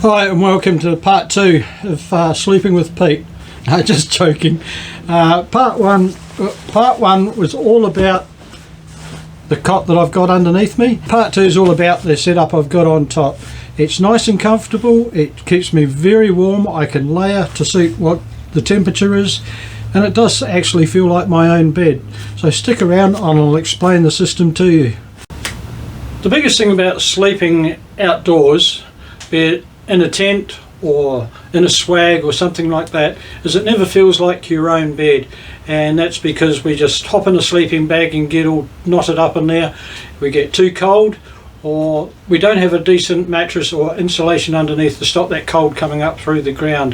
Hi and welcome to part 2 of Sleeping with Pete. No, just joking. Part one was all about the cot that I've got underneath me. Part 2 is all about the setup I've got on top. It's nice and comfortable, it keeps me very warm, I can layer to suit what the temperature is, and it does actually feel like my own bed. So stick around and I'll explain the system to you. The biggest thing about sleeping outdoors, be it in a tent or in a swag or something like that, is it never feels like your own bed, and that's because we just hop in a sleeping bag and get all knotted up in there. We get too cold, or we don't have a decent mattress or insulation underneath to stop that cold coming up through the ground.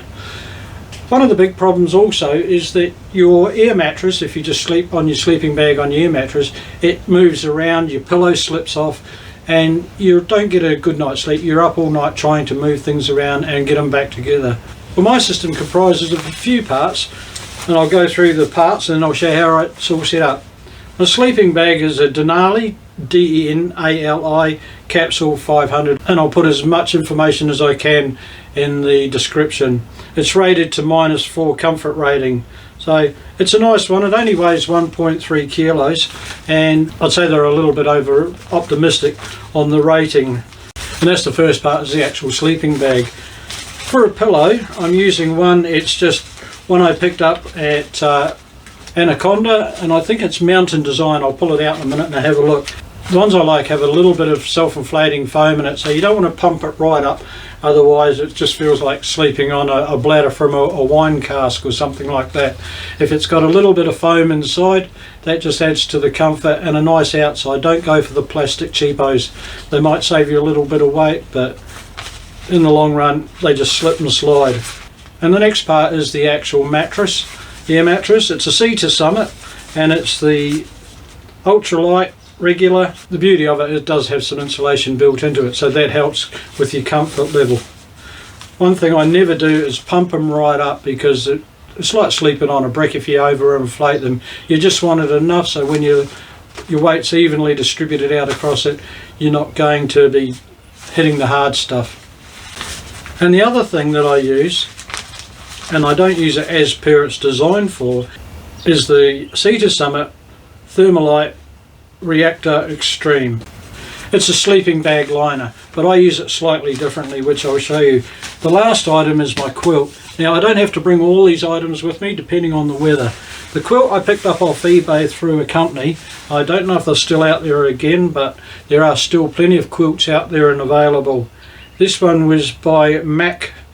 One of the big problems also is that your air mattress, if you just sleep on your sleeping bag on your air mattress, it moves around, your pillow slips off, and you don't get a good night's sleep. You're up all night trying to move things around and get them back together. Well, my system comprises of a few parts, and I'll go through the parts and I'll show you how it's all set up. The sleeping bag is a Denali, D-E-N-A-L-I Capsule 500, and I'll put as much information as I can in the description. It's rated to -4 comfort rating, so it's a nice one. It only weighs 1.3 kilos, and I'd say they're a little bit over optimistic on the rating. And that's the first part, is the actual sleeping bag. For a pillow, I'm using one, it's just one I picked up at Anaconda, and I think it's Mountain Design. I'll pull it out in a minute and have a look. The ones I like have a little bit of self-inflating foam in it, so you don't want to pump it right up, otherwise it just feels like sleeping on a bladder from a wine cask or something like that. If it's got a little bit of foam inside, that just adds to the comfort, and a nice outside. Don't go for the plastic cheapos. They might save you a little bit of weight, but in the long run they just slip and slide. And the next part is the actual mattress, the air mattress. It's a Cedar Summit, and it's the ultralight regular. The beauty of it, it does have some insulation built into it, so that helps with your comfort level. One thing I never do is pump them right up, because it's like sleeping on a brick. If you overinflate them, you just want it enough so when your weight's evenly distributed out across it, you're not going to be hitting the hard stuff. And the other thing that I use, and I don't use it as per it's designed for, is the Cedar Summit Thermalite Reactor Extreme. It's a sleeping bag liner, but I use it slightly differently, which I'll show you. The last item is my quilt. Now, I don't have to bring all these items with me depending on the weather. The quilt I picked up off eBay through a company. I don't know if they're still out there again, but there are still plenty of quilts out there and available. This one was by macgear.com,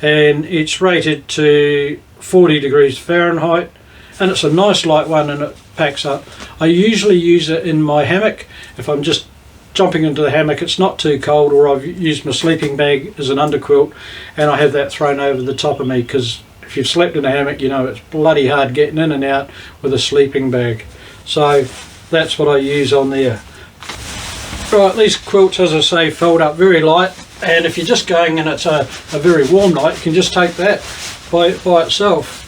and it's rated to 40 degrees Fahrenheit, and it's a nice light one, and it packs up. I usually use it in my hammock. If I'm just jumping into the hammock, it's not too cold, or I've used my sleeping bag as an underquilt, and I have that thrown over the top of me, because if you've slept in a hammock, you know it's bloody hard getting in and out with a sleeping bag. So that's what I use on there. Right, these quilts, as I say, fold up very light, and if you're just going and it's a very warm night, you can just take that by itself.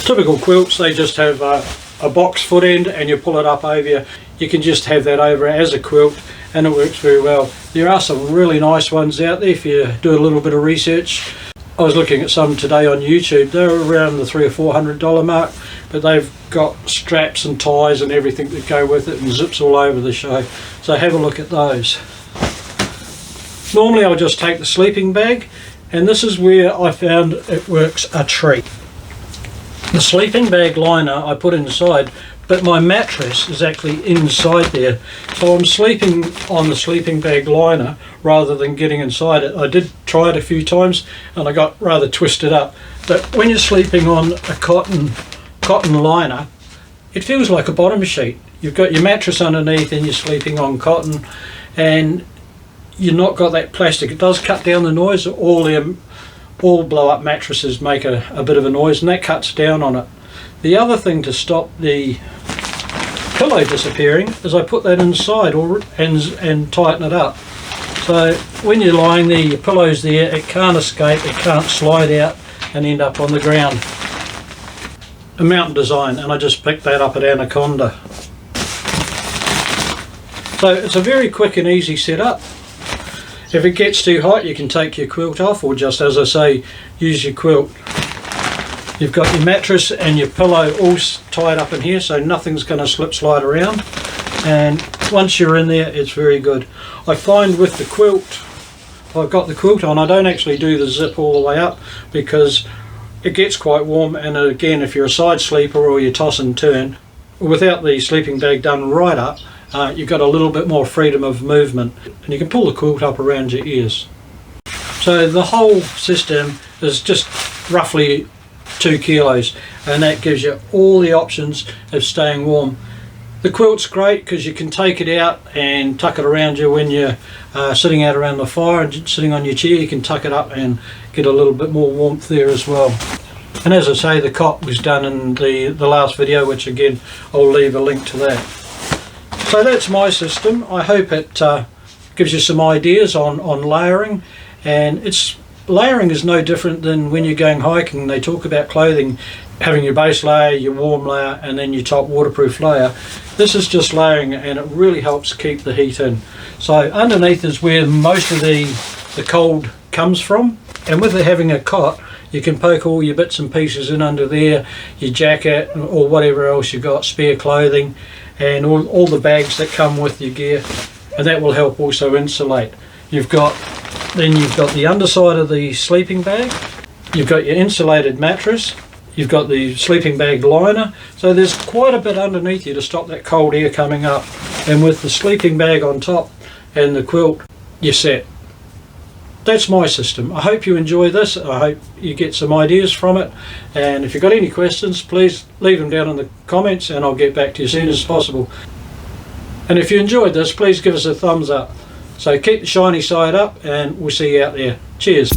Typical quilts, they just have a box foot end, and you pull it up over you. You can just have that over as a quilt, and it works very well. There are some really nice ones out there if you do a little bit of research. I was looking at some today on YouTube. They're around the $300 or $400 mark, but they've got straps and ties and everything that go with it, and zips all over the show. So have a look at those. Normally I'll just take the sleeping bag, and this is where I found it works a treat. The sleeping bag liner I put inside, but my mattress is actually inside there. So I'm sleeping on the sleeping bag liner rather than getting inside it. I did try it a few times and I got rather twisted up. But when you're sleeping on a cotton liner, it feels like a bottom sheet. You've got your mattress underneath and you're sleeping on cotton, and you've not got that plastic. It does cut down the noise. All blow up mattresses make a bit of a noise, and that cuts down on it. The other thing to stop the pillow disappearing is I put that inside and tighten it up. So when you're lying there, your pillow's there, it can't escape, it can't slide out and end up on the ground. A Mountain Design, and I just picked that up at Anaconda. So it's a very quick and easy setup. If it gets too hot, you can take your quilt off, or just, as I say, use your quilt. You've got your mattress and your pillow all tied up in here, so nothing's going to slide around. And once you're in there, it's very good. I find with the quilt, I've got the quilt on, I don't actually do the zip all the way up because it gets quite warm, and again, if you're a side sleeper or you toss and turn, without the sleeping bag done right up, you've got a little bit more freedom of movement, and you can pull the quilt up around your ears. So the whole system is just roughly 2 kilos, and that gives you all the options of staying warm. The quilt's great because you can take it out and tuck it around you when you're sitting out around the fire and sitting on your chair. You can tuck it up and get a little bit more warmth there as well. And as I say, the cot was done in the last video, which again I'll leave a link to that. So that's my system. I hope it gives you some ideas on layering, and layering is no different than when you're going hiking. They talk about clothing having your base layer, your warm layer, and then your top waterproof layer. This is just layering, and it really helps keep the heat in. So underneath is where most of the cold comes from, and with it having a cot, you can poke all your bits and pieces in under there, your jacket or whatever else you've got, spare clothing, and all the bags that come with your gear, and that will help also insulate. You've got the underside of the sleeping bag, you've got your insulated mattress, you've got the sleeping bag liner, so there's quite a bit underneath you to stop that cold air coming up, and with the sleeping bag on top and the quilt, you're set. That's my system. I hope you enjoy this. I hope you get some ideas from it, and if you've got any questions, please leave them down in the comments and I'll get back to you as soon as possible. And if you enjoyed this, please give us a thumbs up. So keep the shiny side up, and we'll see you out there. Cheers.